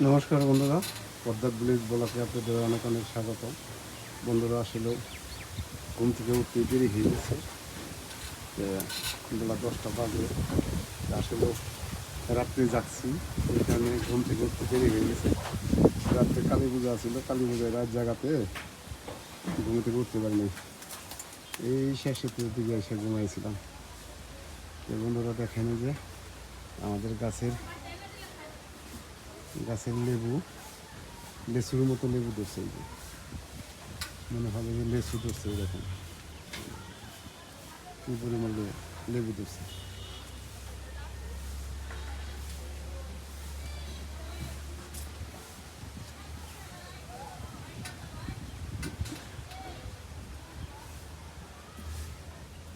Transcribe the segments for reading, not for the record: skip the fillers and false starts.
নমস্কার বন্ধুরা, পদ্মার ভিলেজ ব্লকে আপনাদের অনেক অনেক স্বাগত। বন্ধুরা, আসলে ঘুম থেকে উঠতে দেরি হয়ে গেছে, বেলা 10টা বাজে। আসলে রাত্রে যাচ্ছি, এই কারণে ঘুম থেকে উঠতে দেরি হয়ে গেছে। রাত্রে কালী পূজা ছিল, কালী পূজায় রাত জায়গাতে ঘুম থেকে উঠতে পারিনি। এই শেষের দিকে এসে ঘুমাইছিলাম। তো বন্ধুরা, দেখেন যে আমাদের গাছের লেচুর মতো লেবু ধরছে। এই যে মনে হবে যে লেচু ধরছে, এরকম কি পরিমাণ লেবু ধরছে।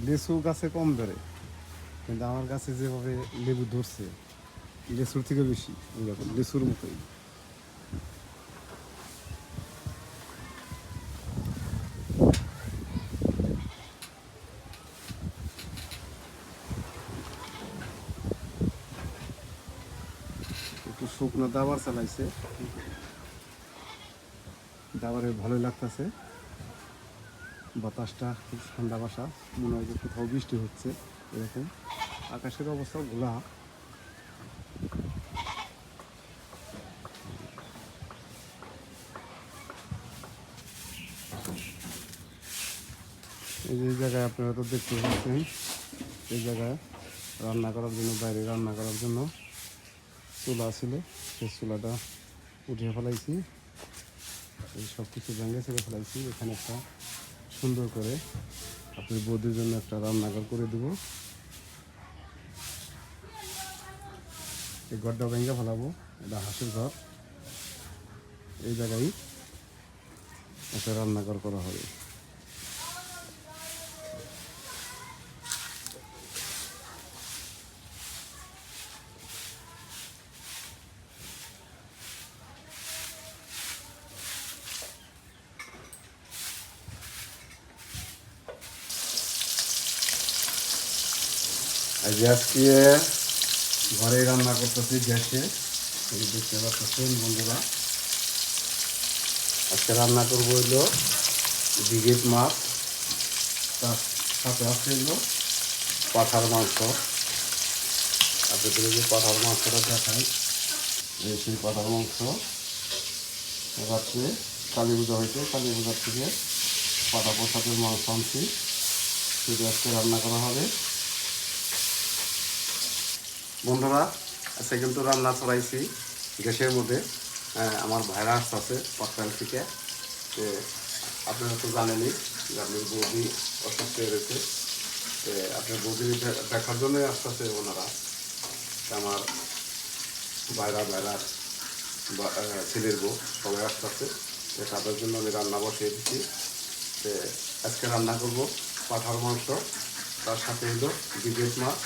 লেচু গাছে কম ধরে, কিন্তু আমার গাছে যেভাবে লেবু ধরছে, লেচুর থেকে বেশি, এরকম লেচুর মতোই। একটু শুকনো দাবার চালাইছে, দাবারে ভালোই লাগতেছে। বাতাসটা খুব ঠান্ডা বাসা, মনে হয় যে কোথাও বৃষ্টি হচ্ছে এরকম। আকাশের অবস্থা ঘোলা। এই যে জায়গায় আপনারা তো দেখতে পাচ্ছেন, এই জায়গায় রান্না করার জন্য, বাইরে রান্না করার জন্য চুলা ছিল, সেই চুলাটা উঠিয়ে ফেলাইছি। এই সব কিছু ভেঙে ছেড়ে ফেলাইছি। এখানে একটা সুন্দর করে আপনার বৌদির জন্য একটা রান্নাঘর করে দেবো। এই ঘরটা ভেঙে ফেলাবো, এটা হাঁসের ঘর। এই জায়গায় একটা রান্নাঘর করা হবে। আজকে ঘরে রান্না করতেছি গ্যাসে, এই দেখতে পাচ্ছেন বন্ধুরা। আজকে রান্না করবো হইলো বিগেট মাছ, তার সাথে আছে হইলো পাঠার মাংস। আপনাদের যে পাঠার মাংসটা দেখাই, সেই পাঠার মাংস রাত্রে কালী পূজা হয়েছে, কালী পূজার থেকে পাঠা প্রসাদের মাংস আনছি, সেটা আজকে রান্না করা হবে। বন্ধুরা, আজকে কিন্তু রান্না চড়াইছি গ্যাসের মধ্যে। আমার ভাইরা আসতেছে পটকাল থেকে। তো আপনারা তো জানেনই যে আপনার বৌদি অসুস্থ হয়ে রয়েছে। আপনার বৌদি দেখার জন্যই আসতেছে ওনারা। আমার ভাইরার ছেলের বউ সবাই আসতেছে, তাদের জন্য আমি রান্না বসিয়ে দিচ্ছি। আজকে রান্না করব পাঠার মাংস, তার সাথে হলো বিগেট মাছ,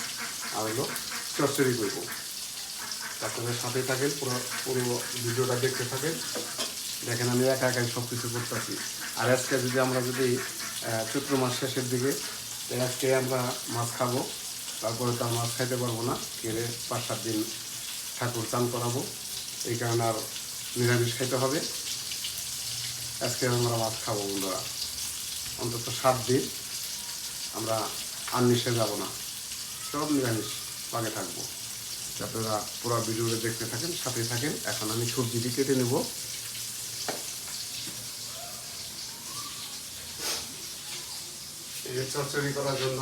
আর হলো চচ্চড়ি করবো। আপনাদের সাথে থাকেন, পুরো ভিডিওটা দেখতে থাকেন। দেখেন আমি একা একাই সব কিছু করতেছি। আর আজকে আমরা যদি চৈত্র মাস শেষের দিকে, আজকে আমরা মাছ খাবো, তারপরে তো মাছ খাইতে পারবো না, কেড়ে 5-7 দিন ঠাকুর চান করাবো। এই কারণে আর নিরামিষ খাইতে হবে। আজকে আমরা মাছ খাবো বন্ধুরা, অন্তত 7 দিন আমরা আমিষে যাব না, সব নিরামিষ পাকে থাকবো। আপনারা পুরো ভিডিওটা দেখতে থাকেন, সাথে থাকেন। এখন আমি সবজিটি কেটে নেব। এই যে চচ্চড়ি করার জন্য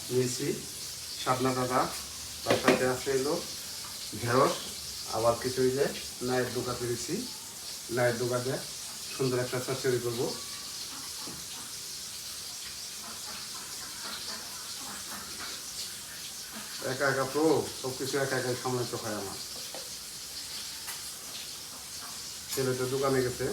নিয়েছি শাপলা ডাঁটা, তার সাথে আছে এলো ঢেঁড়স, আবার কিছু যে নায়ের ডোকা পেরেছি। নায়ের ডোকা দিয়ে সুন্দর একটা চচ্চড়ি করবো। একা একা তো সব কিছু একা একাই সামলাইতে হয় আমার। ছেলে তো দোকানে গেছে।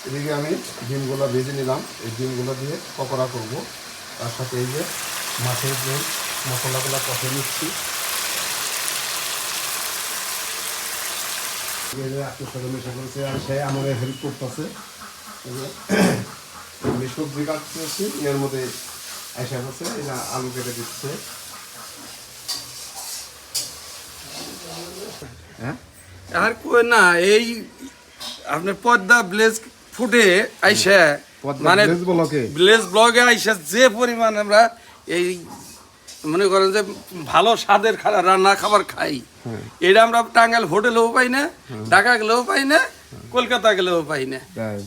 এদিকে আমি ডিমগুলো ভেজে নিলাম, এই ডিমগুলো দিয়ে পকোড়া করব। তার সাথে এই যে মাছের যে মশলাগুলো কষে নিচ্ছি, আপনার সাথে মেশা করেছে আর সে আমাদের হেল্প করতেছে। আমি সবজি কাটতেছি, এর মধ্যে আইসা করছে, এরা আলু কেটে দিচ্ছে। হ্যাঁ আর কই না, এই আপনার পদ্মা ব্লেজ ফুটে আইসা মানে ব্লেজ ব্লগে আইসা যে পরিমাণ আমরা এই মনে করেন যে ভালো স্বাদের রান্না খাবার খাই, এটা আমরা টাঙ্গাইল হোটেলেও পাই না, ঢাকা গেলেও পাই না, কলকাতা গেলেও পাই না।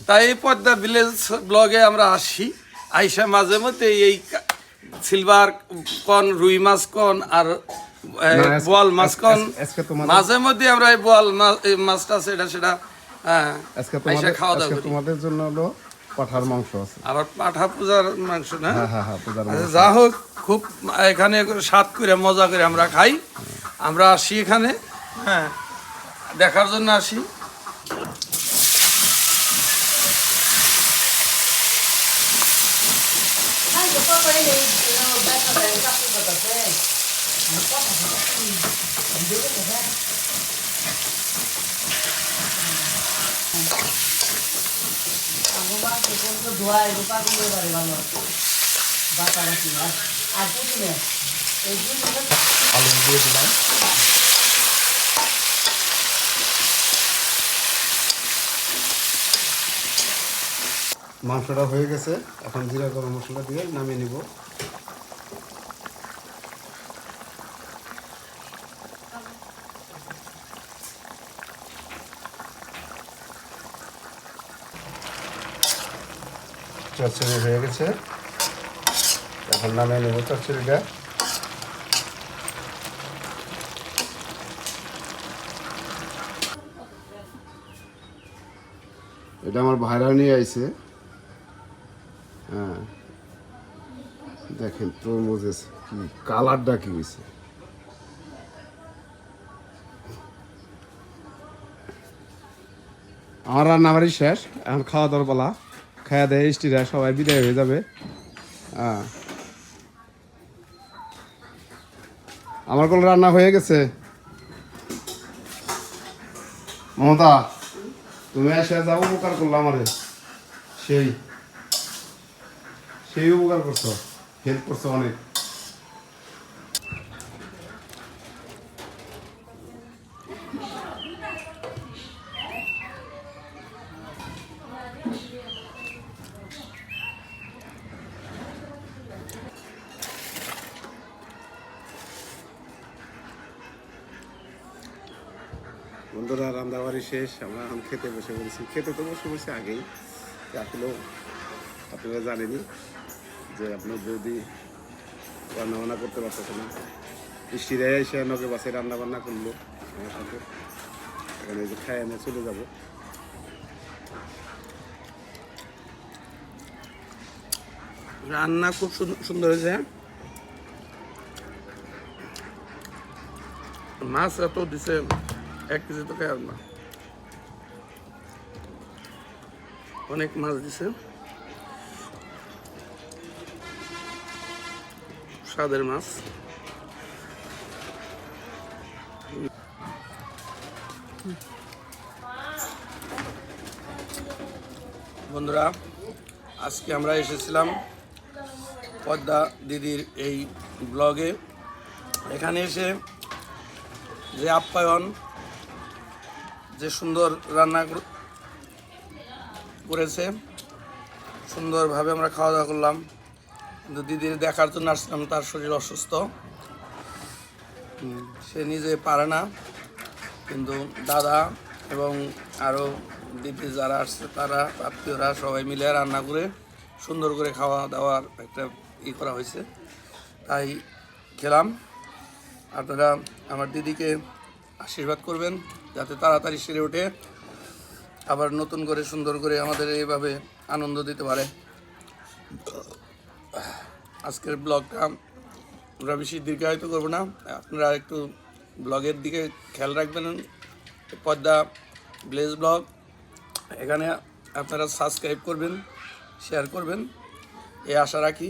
তাই এই পদ্মা ভিলেজ ব্লগে আমরা আসি, আইসা মাঝে মধ্যে এই সিলভার কন, রুই মাছ কন আর বোয়াল মাছ কন, মাঝে মধ্যে আমরা এই বোয়াল মাছটা সেটা খাওয়া দাওয়া করি। তোমাদের জন্য হলো পাঠার মাংস আছে, আবার পাঠা পূজার মাংস না, যা হোক খুব এখানে স্বাদ করে মজা করে আমরা খাই। আমরা আসি এখানে, হ্যাঁ, দেখার জন্য আসি। আলু দিয়ে দিলাম, মাংসটা হয়ে গেছে। এখন জিরা গরম মশলা দিয়ে নামিয়ে নিব। চচ্চড়ি হয়ে গেছে, এখন নামিয়ে নেব চচ্চড়িটা। এটা আমার ভাইরা নিয়ে আইছে, হ্যাঁ দেখেন তরমুজের কি কালারটা কি হয়েছে। আমার রান্নাবাড়ি শেষ, এখন খাওয়া দাওয়ার পালা। খাওয়া দেয় স্টিরা সবাই বিদায় হয়ে যাবে। হ্যাঁ আমার কোন রান্না হয়ে গেছে। মমতা তুমি এসে যা উপকার করলো আমারে, সেই সেই উপকার করছো, হেল্প করছো অনেক। বন্ধুরা রান্নাবাড়ি শেষ, আমরা এখন খেতে বসে পড়েছি। খেতে তো বসে পড়েছি আগেই, আসলেও আপনারা জানেনই যে আপনার বৌদি রান্নাবান্না করতে পারতেছে না। বৃষ্টিরাই এসে নকে বাসে রান্নাবান্না করলো আমার সাথে। এখানে যে খাই আমরা চলে যাব। রান্না খুব সুন্দর হয়েছে, মাছ এত দিছে 1 কেজি তো খাই না, অনেক মাছ দিছে, স্বাদের মাছ। বন্ধুরা আজকে আমরা এসেছিলাম পদ্মা দিদির এই ব্লগে। এখানে এসে যে আপ্যায়ন, যে সুন্দর রান্না করেছে, সুন্দরভাবে আমরা খাওয়া দাওয়া করলাম। কিন্তু দিদির দেখার জন্য আসলাম, তার শরীর অসুস্থ, সে নিজে পারে না, কিন্তু দাদা এবং আরও দিদি যারা আসছে তারা আত্মীয়রা সবাই মিলে রান্না করে সুন্দর করে খাওয়া দাওয়ার একটা করা হয়েছে, তাই খেলাম। আপনারা আমার দিদিকে আশীর্বাদ করবেন যাতে তাড়াতাড়ি সেরে ওঠে, আবার নতুন করে সুন্দর করে আমাদের এইভাবে আনন্দ দিতে পারে। আজকের ব্লগটা আমরা বেশি দীর্ঘায়িত করবো না, আপনারা একটু ব্লগের দিকে খেয়াল রাখবেন। পদ্মা ভিলেজ ব্লগ, এখানে আপনারা সাবস্ক্রাইব করবেন, শেয়ার করবেন, এই আশা রাখি।